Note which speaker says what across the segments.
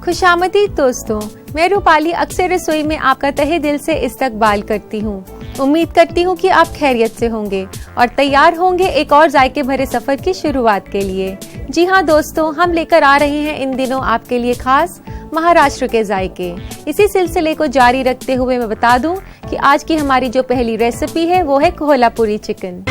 Speaker 1: खुशामदीद दोस्तों, मैं रूपाली अक्सर रसोई में आपका तहे दिल से इस्तकबाल करती हूँ। उम्मीद करती हूँ कि आप खैरियत से होंगे और तैयार होंगे एक और जायके भरे सफर की शुरुआत के लिए। जी हाँ दोस्तों, हम लेकर आ रहे हैं इन दिनों आपके लिए खास महाराष्ट्र के जायके। इसी सिलसिले को जारी रखते हुए मैं बता दूं कि आज की हमारी जो पहली रेसिपी है वो है कोल्हापुरी चिकन।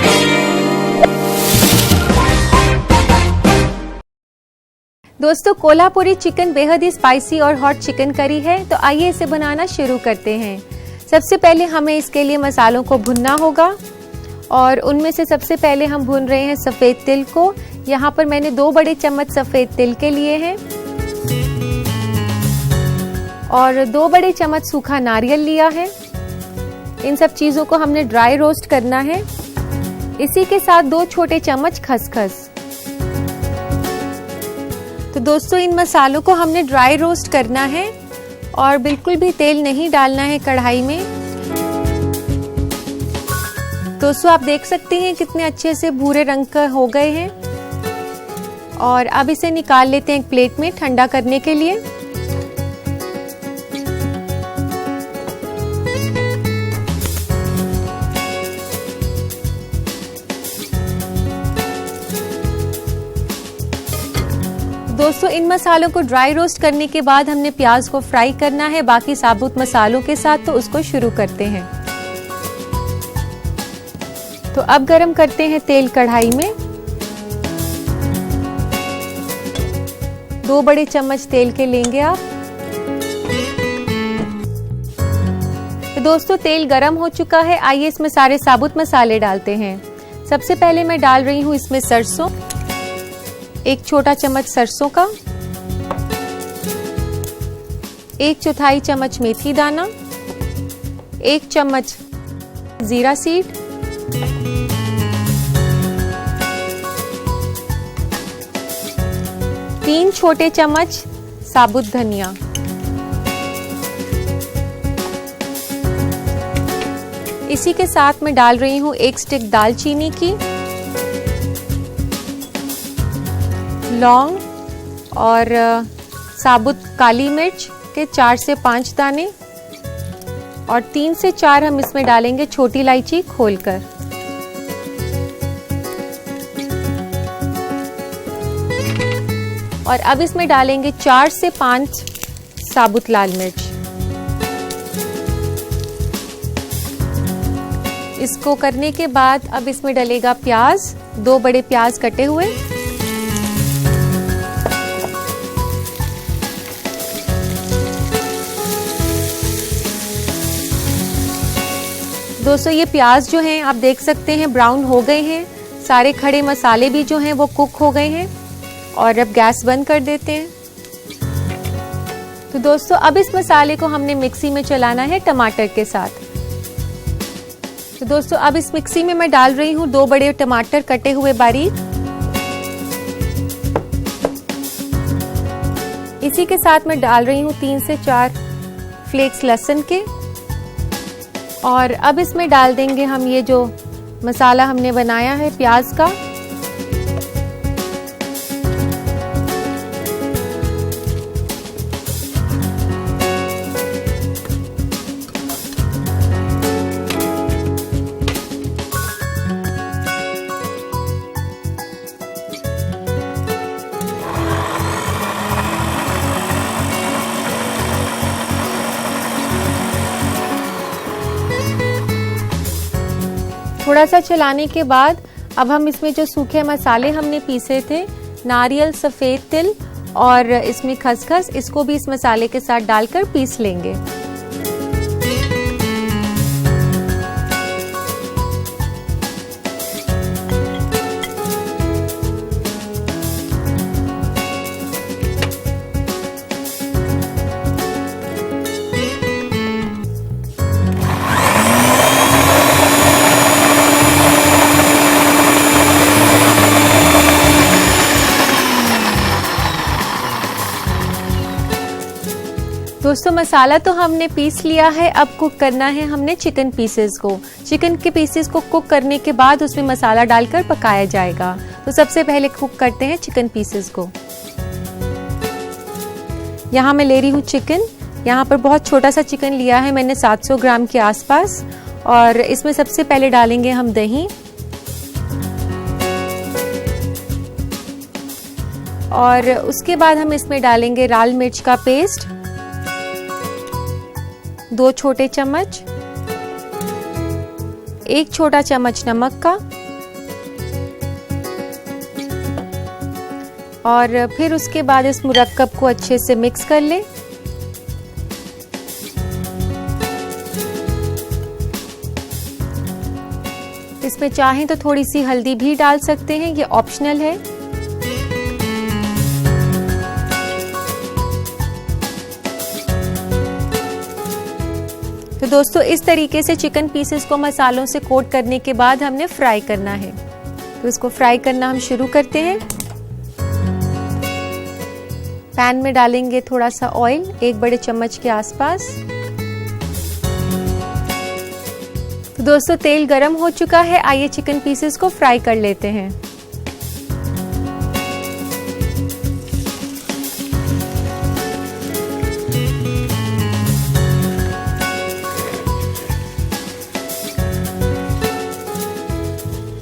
Speaker 1: दोस्तों, कोल्हापुरी चिकन बेहद ही स्पाइसी और हॉट चिकन करी है, तो आइए इसे बनाना शुरू करते हैं। सबसे पहले हमें इसके लिए मसालों को भुनना होगा और उनमें से सबसे पहले हम भून रहे हैं सफ़ेद तिल को। यहाँ पर मैंने 2 बड़े चम्मच सफ़ेद तिल के लिए हैं और 2 बड़े चम्मच सूखा नारियल लिया है। इन सब चीज़ों को हमने ड्राई रोस्ट करना है। इसी के साथ 2 छोटे चम्मच खसखस। तो दोस्तों, इन मसालों को हमने ड्राई रोस्ट करना है और बिल्कुल भी तेल नहीं डालना है कढ़ाई में। दोस्तों, आप देख सकते हैं कितने अच्छे से भूरे रंग का हो गए हैं और अब इसे निकाल लेते हैं एक प्लेट में ठंडा करने के लिए। दोस्तों, इन मसालों को ड्राई रोस्ट करने के बाद हमने प्याज को फ्राई करना है बाकी साबुत मसालों के साथ, तो उसको शुरू करते हैं। तो अब गरम करते हैं तेल कढ़ाई में। 2 बड़े चम्मच तेल के लेंगे आप। तो दोस्तों, तेल गरम हो चुका है। आइए इसमें सारे साबुत मसाले डालते हैं। सबसे पहले मैं डाल रही हूँ इसमें सरसों, 1 छोटा चम्मच सरसों का, 1/4 चम्मच मेथी दाना, 1 चम्मच जीरा सीड, 3 छोटे चम्मच साबुत धनिया, इसी के साथ मैं डाल रही हूँ 1 स्टिक दालचीनी की, लौंग और साबुत काली मिर्च के 4 से 5 दाने और 3 से 4 हम इसमें डालेंगे छोटी इलायची खोलकर। और अब इसमें डालेंगे 4 से 5 साबुत लाल मिर्च। इसको करने के बाद अब इसमें डलेगा प्याज, 2 बड़े प्याज कटे हुए। दोस्तों, ये प्याज जो हैं आप देख सकते हैं ब्राउन हो गए हैं। सारे खड़े मसाले भी जो हैं वो कुक हो गए हैं और अब गैस बंद कर देते हैं। तो दोस्तों, अब इस मसाले को हमने मिक्सी में चलाना है टमाटर के साथ। तो दोस्तों, अब इस मिक्सी में मैं डाल रही हूँ 2 बड़े टमाटर कटे हुए बारीक। इसी के साथ मैं डाल रही हूँ 3 से 4 फ्लेक्स लहसुन के और अब इसमें डाल देंगे हम ये जो मसाला हमने बनाया है प्याज का। थोड़ा सा चलाने के बाद अब हम इसमें जो सूखे मसाले हमने पीसे थे, नारियल, सफ़ेद तिल और इसमें खसखस, इसको भी इस मसाले के साथ डालकर पीस लेंगे। दोस्तों, मसाला तो हमने पीस लिया है। अब कुक करना है हमने चिकन पीसेस को। चिकन के पीसेस को कुक करने के बाद उसमें मसाला डालकर पकाया जाएगा। तो सबसे पहले कुक करते हैं चिकन पीसेस को। यहाँ मैं ले रही हूँ चिकन। यहाँ पर बहुत छोटा सा चिकन लिया है मैंने, 700 ग्राम के आसपास। और इसमें सबसे पहले डालेंगे हम दही, और उसके बाद हम इसमें डालेंगे लाल मिर्च का पेस्ट 2 छोटे चम्मच, 1 छोटा चम्मच नमक का, और फिर उसके बाद इस मुरक्कब को अच्छे से मिक्स कर लें। इसमें चाहें तो थोड़ी सी हल्दी भी डाल सकते हैं, ये ऑप्शनल है। तो दोस्तों इस तरीके से चिकन पीसेस को मसालों से कोट करने के बाद हमने फ्राई करना है। तो इसको फ्राई करना हम शुरू करते हैं। पैन में डालेंगे थोड़ा सा ऑयल, 1 बड़े चम्मच के आसपास। तो दोस्तों तेल गरम हो चुका है, आइए चिकन पीसेस को फ्राई कर लेते हैं।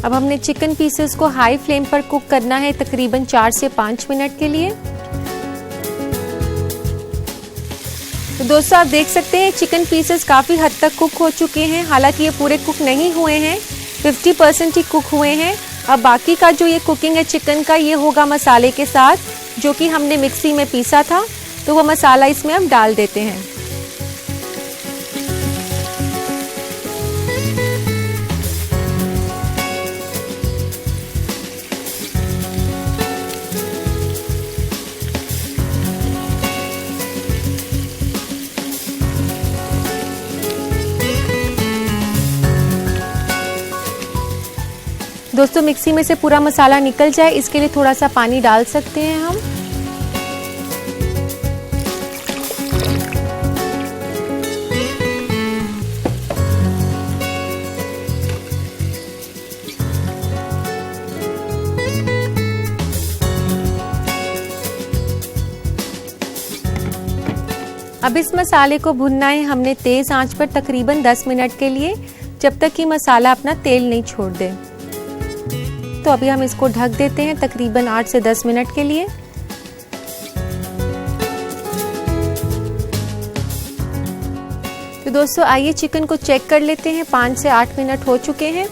Speaker 1: अब हमने चिकन पीसेस को हाई फ्लेम पर कुक करना है तकरीबन 4 से 5 मिनट के लिए। तो दोस्तों आप देख सकते हैं चिकन पीसेस काफ़ी हद तक कुक हो चुके हैं। हालांकि ये पूरे कुक नहीं हुए हैं, 50% ही कुक हुए हैं। अब बाकी का जो ये कुकिंग है चिकन का, ये होगा मसाले के साथ, जो कि हमने मिक्सी में पीसा था। तो वो मसाला इसमें हम डाल देते हैं। दोस्तों मिक्सी में से पूरा मसाला निकल जाए, इसके लिए थोड़ा सा पानी डाल सकते हैं हम। अब इस मसाले को भुनना है हमने तेज आंच पर तकरीबन 10 मिनट के लिए, जब तक कि मसाला अपना तेल नहीं छोड़ दे। तो अभी हम इसको ढक देते हैं तकरीबन 8 से 10 मिनट के लिए। तो दोस्तों आइए चिकन को चेक कर लेते हैं, 5 से 8 मिनट हो चुके हैं।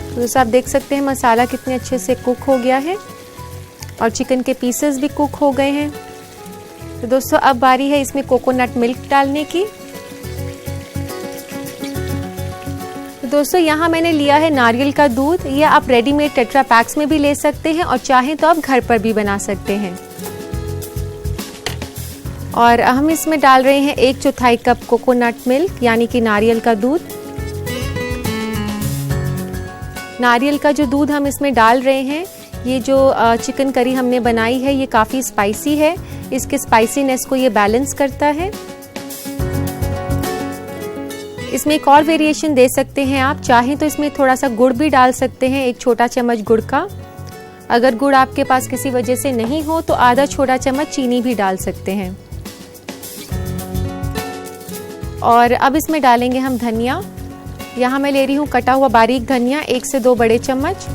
Speaker 1: तो दोस्तों आप देख सकते हैं मसाला कितने अच्छे से कुक हो गया है और चिकन के पीसेस भी कुक हो गए हैं। तो दोस्तों अब बारी है इसमें कोकोनट मिल्क डालने की। तो दोस्तों यहाँ मैंने लिया है नारियल का दूध, ये आप रेडीमेड टेट्रा पैक्स में भी ले सकते हैं और चाहें तो आप घर पर भी बना सकते हैं। और हम इसमें डाल रहे हैं 1/4 कप कोकोनट मिल्क, यानी कि नारियल का दूध। नारियल का जो दूध हम इसमें डाल रहे हैं, ये जो चिकन करी हमने बनाई है ये काफ़ी स्पाइसी है, इसके स्पाइसीनेस को ये बैलेंस करता है। इसमें एक और वेरिएशन दे सकते हैं आप, चाहें तो इसमें थोड़ा सा गुड़ भी डाल सकते हैं, 1 छोटा चम्मच गुड़ का। अगर गुड़ आपके पास किसी वजह से नहीं हो तो आधा छोटा चम्मच चीनी भी डाल सकते हैं। और अब इसमें डालेंगे हम धनिया। यहाँ मैं ले रही हूँ कटा हुआ बारीक धनिया, 1 से 2 बड़े चम्मच।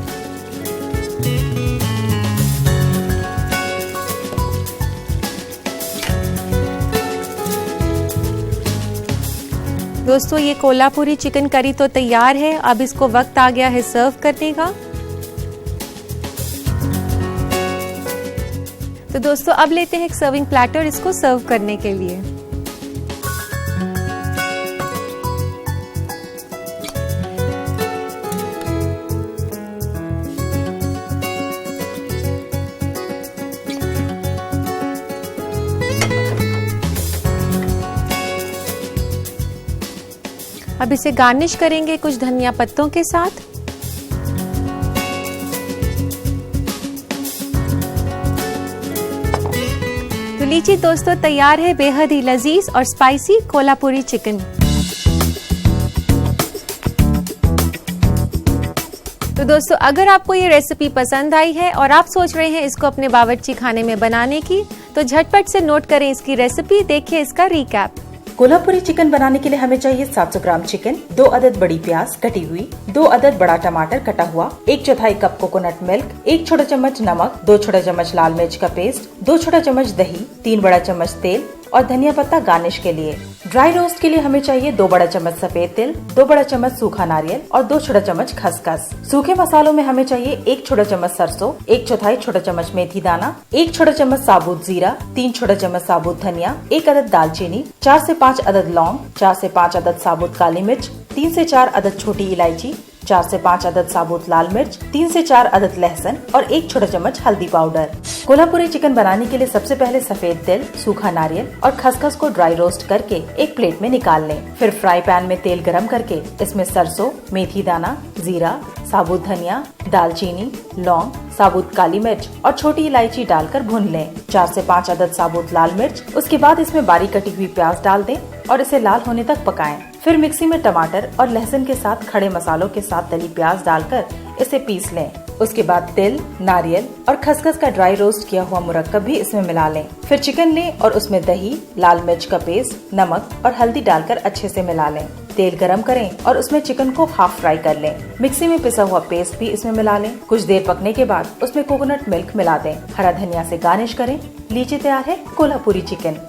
Speaker 1: दोस्तों ये कोल्हापुरी चिकन करी तो तैयार है। अब इसको वक्त आ गया है सर्व करने का। तो दोस्तों अब लेते हैं एक सर्विंग प्लेटर इसको सर्व करने के लिए। अब इसे गार्निश करेंगे कुछ धनिया पत्तों के साथ। तो लीजिए दोस्तों तैयार है बेहद ही लजीज और स्पाइसी कोल्हापुरी चिकन। तो तो दोस्तों, अगर आपको ये रेसिपी पसंद आई है और आप सोच रहे हैं इसको अपने बावर्ची खाने में बनाने की, तो झटपट से नोट करें इसकी रेसिपी, देखिए इसका रिकैप।
Speaker 2: कोल्हापुरी चिकन बनाने के लिए हमें चाहिए 700 ग्राम चिकन, 2 अदद बड़ी प्याज कटी हुई, 2 अदद बड़ा टमाटर कटा हुआ, 1/4 कप कोकोनट मिल्क, 1 छोटा चम्मच नमक, 2 छोटा चम्मच लाल मिर्च का पेस्ट, 2 छोटा चम्मच दही, 3 बड़ा चम्मच तेल और धनिया पत्ता गार्निश के लिए। ड्राई रोस्ट के लिए हमें चाहिए 2 बड़ा चम्मच सफेद तिल, 2 बड़ा चम्मच सूखा नारियल और 2 छोटा चम्मच खसखस। सूखे मसालों में हमें चाहिए 1 छोटा चम्मच सरसों, 1/4 छोटा चम्मच मेथी दाना, 1 छोटा चम्मच साबुत जीरा, 3 छोटा चम्मच साबुत धनिया, 1 अदद दालचीनी, 4 से 5 अदद लौंग, 4 से 5 अदद साबुत काली मिर्च, 3 से 4 अदद छोटी इलायची, 4 से 5 अदद साबुत लाल मिर्च, 3 से 4 अदद लहसुन और 1 छोटा चम्मच हल्दी पाउडर। कोल्हापुरी चिकन बनाने के लिए सबसे पहले सफेद तिल, सूखा नारियल और खसखस को ड्राई रोस्ट करके एक प्लेट में निकाल लें। फिर फ्राई पैन में तेल गरम करके इसमें सरसों, मेथी दाना, जीरा, साबुत धनिया, दालचीनी, लौंग, साबुत काली मिर्च और छोटी इलायची डालकर भून लें। 4 से 5 अदद साबुत लाल मिर्च। उसके बाद इसमें बारीक कटी हुई प्याज डाल दें और इसे लाल होने तक पकाएं। फिर मिक्सी में टमाटर और लहसुन के साथ खड़े मसालों के साथ तली प्याज डालकर इसे पीस लें। उसके बाद तिल, नारियल और खसखस का ड्राई रोस्ट किया हुआ मुरक्कब भी इसमें मिला लें। फिर चिकन लें और उसमें दही, लाल मिर्च का पेस्ट, नमक और हल्दी डालकर अच्छे से मिला लें। तेल गरम करें और उसमें चिकन को हाफ फ्राई कर लें। मिक्सी में पिसा हुआ पेस्ट भी इसमें मिला लें। कुछ देर पकने के बाद उसमें कोकोनट मिल्क मिला दें। हरा धनिया से गार्निश करें। लीजिए तैयार है कोल्हापुरी चिकन।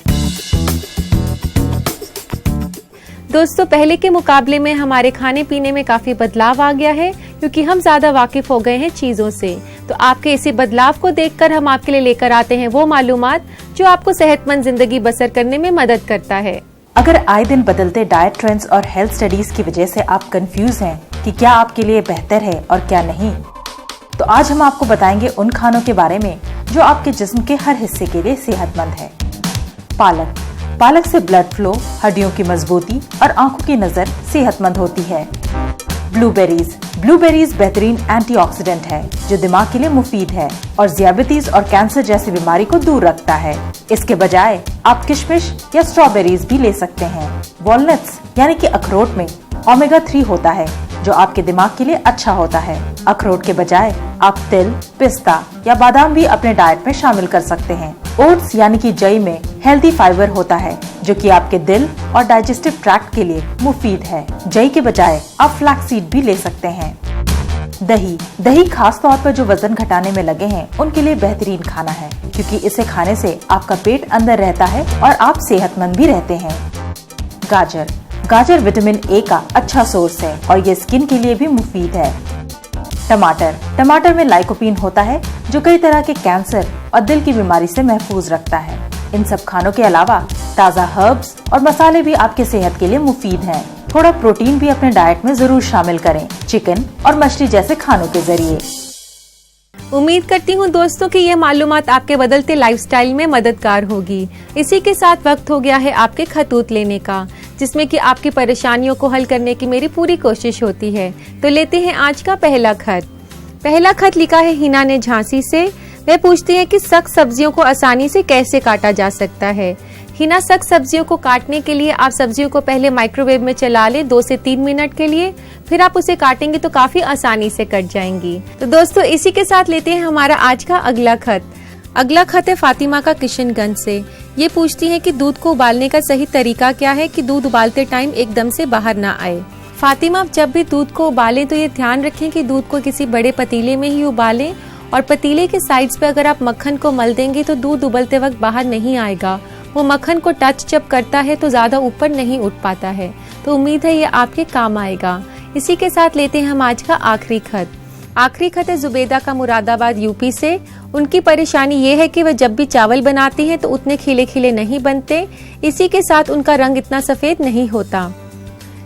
Speaker 1: दोस्तों, पहले के मुकाबले में हमारे खाने पीने में काफी बदलाव आ गया है, क्योंकि हम ज्यादा वाकिफ हो गए हैं चीजों से। तो आपके इसी बदलाव को देखकर हम आपके लिए लेकर आते हैं वो मालूमात जो आपको सेहतमंद जिंदगी बसर करने में मदद करता है।
Speaker 2: अगर आए दिन बदलते डाइट ट्रेंड्स और हेल्थ स्टडीज की वजह से आप कंफ्यूज हैं कि क्या आपके लिए बेहतर है और क्या नहीं, तो आज हम आपको बताएंगे उन खानों के बारे में जो आपके जिस्म के हर हिस्से के लिए सेहतमंद है। पालक। पालक से ब्लड फ्लो, हड्डियों की मजबूती और आंखों की नजर सेहतमंद होती है। ब्लूबेरीज। ब्लूबेरीज बेहतरीन एंटीऑक्सीडेंट है जो दिमाग के लिए मुफीद है और डायबिटीज और कैंसर जैसी बीमारी को दूर रखता है। इसके बजाय आप किशमिश या स्ट्रॉबेरीज भी ले सकते हैं। वॉलनट्स यानी कि अखरोट में ओमेगा 3 होता है जो आपके दिमाग के लिए अच्छा होता है। अखरोट के बजाय आप तिल, पिस्ता या बादाम भी अपने डाइट में शामिल कर सकते हैं। ओट्स यानी कि जई में हेल्दी फाइबर होता है जो कि आपके दिल और डाइजेस्टिव ट्रैक्ट के लिए मुफीद है। जई के बजाय आप फ्लैक्सीड भी ले सकते हैं। दही। दही खास तौर पर जो वजन घटाने में लगे हैं उनके लिए बेहतरीन खाना है, क्योंकि इसे खाने से आपका पेट अंदर रहता है और आप सेहतमंद भी रहते हैं। गाजर। गाजर विटामिन ए का अच्छा सोर्स है और ये स्किन के लिए भी मुफीद है। टमाटर। टमाटर में लाइकोपीन होता है जो कई तरह के कैंसर और दिल की बीमारी से महफूज रखता है। इन सब खानों के अलावा ताज़ा हर्ब्स और मसाले भी आपके सेहत के लिए मुफीद हैं। थोड़ा प्रोटीन भी अपने डाइट में जरूर शामिल करें, चिकन और मछली जैसे खानों के जरिए।
Speaker 1: उम्मीद करती हूँ दोस्तों कि ये मालूमात आपके बदलते लाइफस्टाइल में मददगार होगी। इसी के साथ वक्त हो गया है आपके खतूत लेने का, जिसमें कि आपकी परेशानियों को हल करने की मेरी पूरी कोशिश होती है। तो लेते हैं आज का पहला खत। पहला खत लिखा है हिना ने झांसी से। वह पूछती है कि सख्त सब्जियों को आसानी से कैसे काटा जा सकता है। हिना, सख्त सब्जियों को काटने के लिए आप सब्जियों को पहले माइक्रोवेव में चला लें 2 से 3 मिनट के लिए, फिर आप उसे काटेंगे तो काफी आसानी से कट जाएंगी। तो दोस्तों, इसी के साथ लेते हैं हमारा आज का अगला खत। अगला खत है फातिमा का किशनगंज से। ये पूछती है कि दूध को उबालने का सही तरीका क्या है कि दूध उबालते टाइम एकदम से बाहर ना आए। फातिमा, आप जब भी दूध को उबालें तो ये ध्यान रखें कि दूध को किसी बड़े पतीले में ही उबालें और पतीले के साइड्स पे अगर आप मक्खन को मल देंगे तो दूध उबलते वक्त बाहर नहीं आएगा। वो मक्खन को टच जब करता है तो ज्यादा ऊपर नहीं उठ पाता है। तो उम्मीद है ये आपके काम आएगा। इसी के साथ लेते हैं हम आज का आखिरी खत। आखिरी खत है जुबेदा का मुरादाबाद यूपी से। उनकी परेशानी ये है कि वह जब भी चावल बनाती हैं तो उतने खिले खिले नहीं बनते, इसी के साथ उनका रंग इतना सफेद नहीं होता।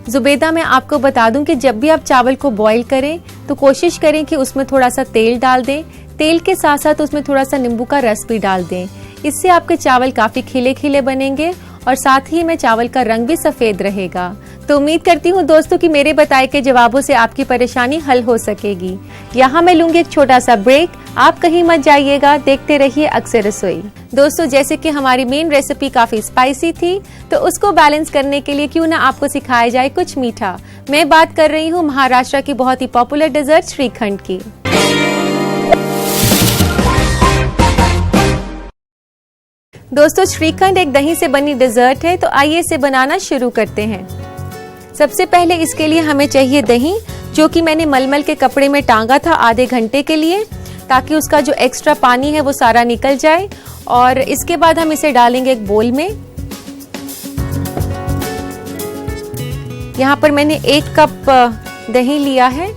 Speaker 1: जुबेदा, मैं आपको बता दूं कि जब भी आप चावल को बॉईल करें तो कोशिश करें कि उसमें थोड़ा सा तेल डाल दें। तेल के साथ साथ उसमें थोड़ा सा नींबू का रस भी डाल दें। इससे आपके चावल काफी खिले खिले बनेंगे और साथ ही में चावल का रंग भी सफेद रहेगा। तो उम्मीद करती हूँ दोस्तों कि मेरे बताए के जवाबों से आपकी परेशानी हल हो सकेगी। यहाँ मैं लूंगी एक छोटा सा ब्रेक। आप कहीं मत जाइएगा, देखते रहिए अक्सर रसोई। दोस्तों, जैसे कि हमारी मेन रेसिपी काफी स्पाइसी थी, तो उसको बैलेंस करने के लिए क्यों ना आपको सिखाया जाए कुछ मीठा। मैं बात कर रही हूँ महाराष्ट्र की बहुत ही पॉपुलर डेजर्ट श्रीखंड की। दोस्तों, श्रीखंड एक दही से बनी डेजर्ट है, तो आइए इसे बनाना शुरू करते हैं। सबसे पहले इसके लिए हमें चाहिए दही, जो कि मैंने मलमल के कपड़े में टांगा था आधे घंटे के लिए, ताकि उसका जो एक्स्ट्रा पानी है वो सारा निकल जाए। और इसके बाद हम इसे डालेंगे एक बोल में। यहाँ पर मैंने 1 कप दही लिया है।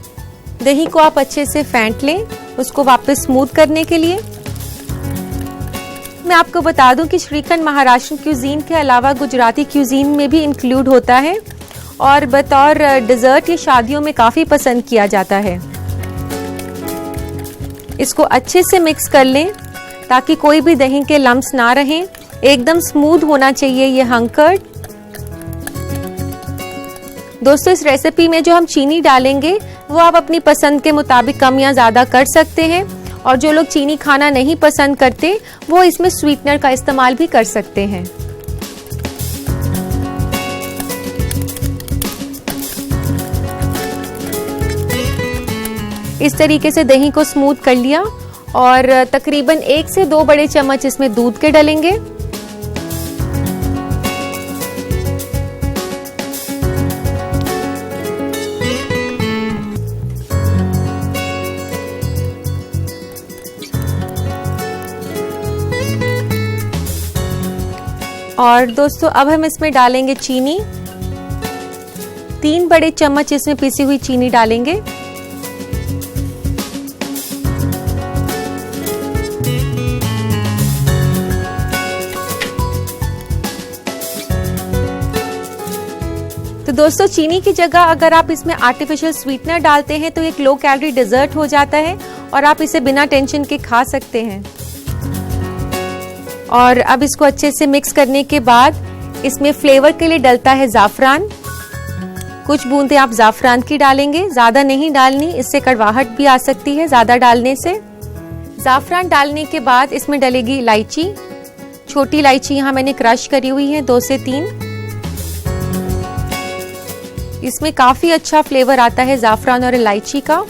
Speaker 1: दही को आप अच्छे से फेंट लें, उसको वापस स्मूथ करने के लिए। मैं आपको बता दूं कि श्रीखंड महाराष्ट्र क्यूजीन के अलावा गुजराती क्यूजीन में भी इंक्लूड होता है और बतौर डेजर्ट ये शादियों में काफी पसंद किया जाता है। इसको अच्छे से मिक्स कर लें ताकि कोई भी दही के लम्स ना रहें। एकदम स्मूथ होना चाहिए ये हंकर्ड। दोस्तों, इस रेसिपी में जो हम चीनी डालेंगे वो आप अपनी पसंद के मुताबिक कम या ज्यादा कर सकते हैं, और जो लोग चीनी खाना नहीं पसंद करते वो इसमें स्वीटनर का इस्तेमाल भी कर सकते हैं। इस तरीके से दही को स्मूथ कर लिया और तकरीबन 1 से 2 बड़े चम्मच इसमें दूध के डालेंगे। और दोस्तों, अब हम इसमें डालेंगे चीनी। 3 बड़े चम्मच इसमें पिसी हुई चीनी डालेंगे। तो दोस्तों, चीनी की जगह अगर आप इसमें आर्टिफिशियल स्वीटनर डालते हैं तो एक लो कैलोरी डेजर्ट हो जाता है और आप इसे बिना टेंशन के खा सकते हैं। और अब इसको अच्छे से मिक्स करने के बाद इसमें फ्लेवर के लिए डलता है जाफरान। कुछ बूंदें आप जाफरान की डालेंगे, ज्यादा नहीं डालनी, इससे कड़वाहट भी आ सकती है ज्यादा डालने से। जाफरान डालने के बाद इसमें डलेगी इलायची। छोटी इलायची यहाँ मैंने क्रश करी हुई है 2 से 3। इसमें काफी अच्छा फ्लेवर आता है जाफरान और इलायची का,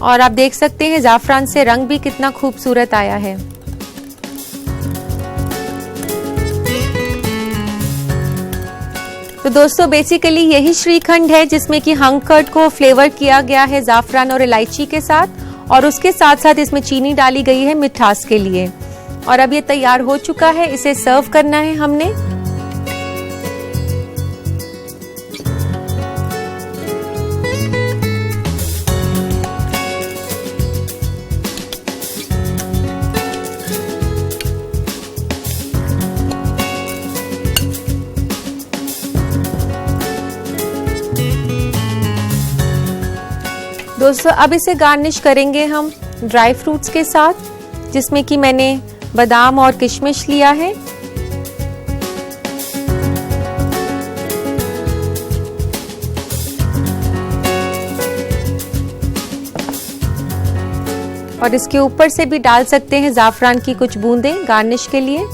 Speaker 1: और आप देख सकते हैं जाफरान से रंग भी कितना खूबसूरत आया है। तो दोस्तों, बेसिकली यही श्रीखंड है जिसमें कि हंकर्ड को फ्लेवर किया गया है जाफरान और इलायची के साथ, और उसके साथ साथ इसमें चीनी डाली गई है मिठास के लिए। और अब ये तैयार हो चुका है, इसे सर्व करना है हमने। दोस्तों, अब इसे गार्निश करेंगे हम ड्राई फ्रूट्स के साथ, जिसमें कि मैंने बादाम और किशमिश लिया है। और इसके ऊपर से भी डाल सकते हैं जाफरान की कुछ बूंदें गार्निश के लिए।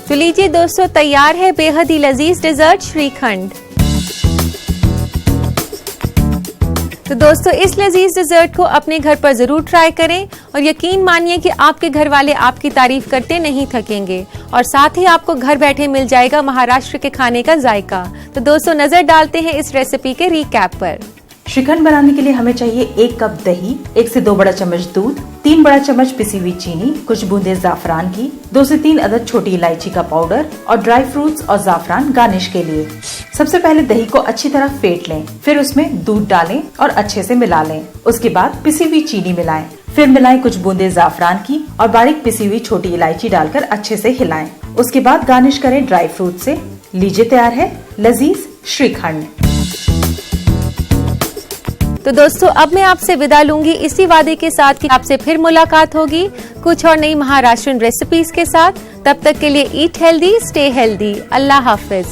Speaker 1: तो लीजिए दोस्तों, तैयार है बेहद ही लजीज डेजर्ट श्रीखंड। तो दोस्तों, इस लजीज डेजर्ट को अपने घर पर जरूर ट्राई करें और यकीन मानिए कि आपके घर वाले आपकी तारीफ करते नहीं थकेंगे, और साथ ही आपको घर बैठे मिल जाएगा महाराष्ट्र के खाने का जायका। तो दोस्तों, नजर डालते हैं इस रेसिपी के रिकैप पर।
Speaker 2: श्रीखंड बनाने के लिए हमें चाहिए 1 कप दही, 1 से 2 बड़ा चम्मच दूध, 3 बड़ा चम्मच पिसी हुई चीनी, कुछ बूंदे जाफरान की, 2 से 3 अदद छोटी इलायची का पाउडर और ड्राई फ्रूट्स और जाफरान गार्निश के लिए। सबसे पहले दही को अच्छी तरह फेंट लें, फिर उसमें दूध डालें और अच्छे से मिला लें। उसके बाद पिसी हुई चीनी मिलाएं, फिर मिलाएं कुछ बूंदे जाफरान की और बारीक पिसी हुई छोटी इलायची डालकर अच्छे से हिलाएं। उसके बाद गार्निश करें ड्राई फ्रूट से। लीजिए, तैयार है लजीज श्रीखंड।
Speaker 1: तो दोस्तों अब मैं आपसे विदा लूंगी इसी वादे के साथ कि आपसे फिर मुलाकात होगी कुछ और नई महाराष्ट्रियन रेसिपीज के साथ। तब तक के लिए ईट हेल्दी, स्टे हेल्दी। अल्लाह हाफिज।